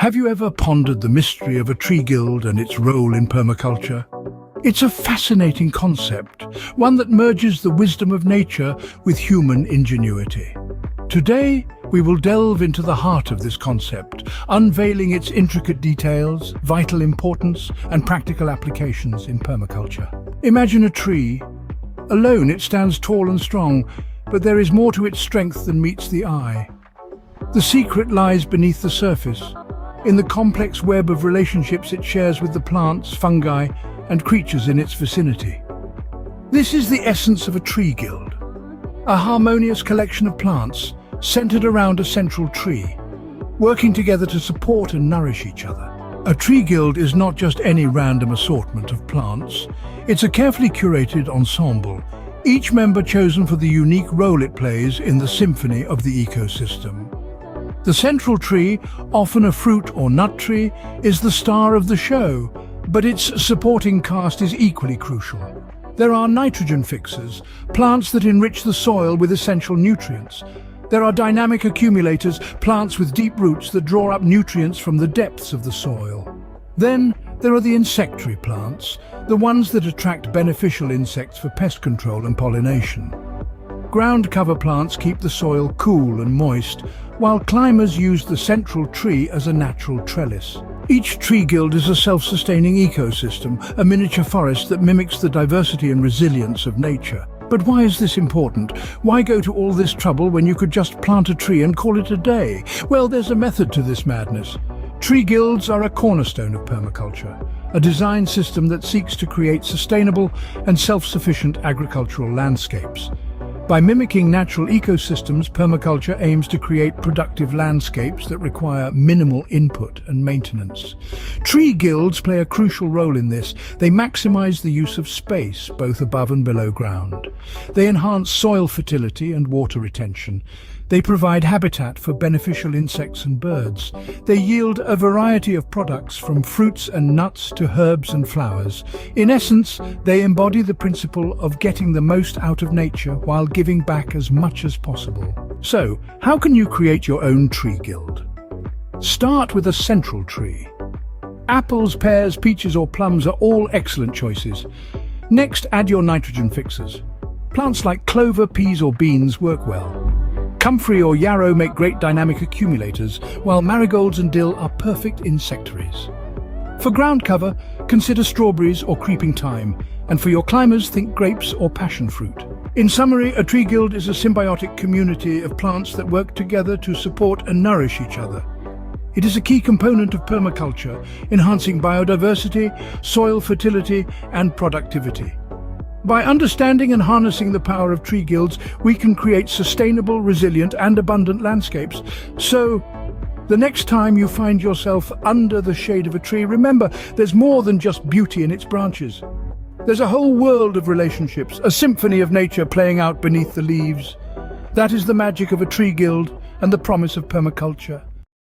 Have you ever pondered the mystery of a tree guild and its role in permaculture? It's a fascinating concept, one that merges the wisdom of nature with human ingenuity. Today, we will delve into the heart of this concept, unveiling its intricate details, vital importance, and practical applications in permaculture. Imagine a tree. Alone, it stands tall and strong, but there is more to its strength than meets the eye. The secret lies beneath the surface, in the complex web of relationships it shares with the plants, fungi, and creatures in its vicinity. This is the essence of a tree guild, a harmonious collection of plants centered around a central tree, working together to support and nourish each other. A tree guild is not just any random assortment of plants, it's a carefully curated ensemble, each member chosen for the unique role it plays in the symphony of the ecosystem. The central tree, often a fruit or nut tree, is the star of the show, but its supporting cast is equally crucial. There are nitrogen fixers, plants that enrich the soil with essential nutrients. There are dynamic accumulators, plants with deep roots that draw up nutrients from the depths of the soil. Then there are the insectary plants, the ones that attract beneficial insects for pest control and pollination. Ground cover plants keep the soil cool and moist, while climbers use the central tree as a natural trellis. Each tree guild is a self-sustaining ecosystem, a miniature forest that mimics the diversity and resilience of nature. But why is this important? Why go to all this trouble when you could just plant a tree and call it a day? Well, there's a method to this madness. Tree guilds are a cornerstone of permaculture, a design system that seeks to create sustainable and self-sufficient agricultural landscapes. By mimicking natural ecosystems, permaculture aims to create productive landscapes that require minimal input and maintenance. Tree guilds play a crucial role in this. They maximize the use of space, both above and below ground. They enhance soil fertility and water retention. They provide habitat for beneficial insects and birds. They yield a variety of products from fruits and nuts to herbs and flowers. In essence, they embody the principle of getting the most out of nature while giving back as much as possible. So, how can you create your own tree guild? Start with a central tree. Apples, pears, peaches or plums are all excellent choices. Next, add your nitrogen fixers. Plants like clover, peas or beans work well. Comfrey or yarrow make great dynamic accumulators, while marigolds and dill are perfect insectaries. For ground cover, consider strawberries or creeping thyme, and for your climbers, think grapes or passion fruit. In summary, a tree guild is a symbiotic community of plants that work together to support and nourish each other. It is a key component of permaculture, enhancing biodiversity, soil fertility, and productivity. By understanding and harnessing the power of tree guilds, we can create sustainable, resilient, and abundant landscapes. So, the next time you find yourself under the shade of a tree, remember, there's more than just beauty in its branches. There's a whole world of relationships, a symphony of nature playing out beneath the leaves. That is the magic of a tree guild and the promise of permaculture.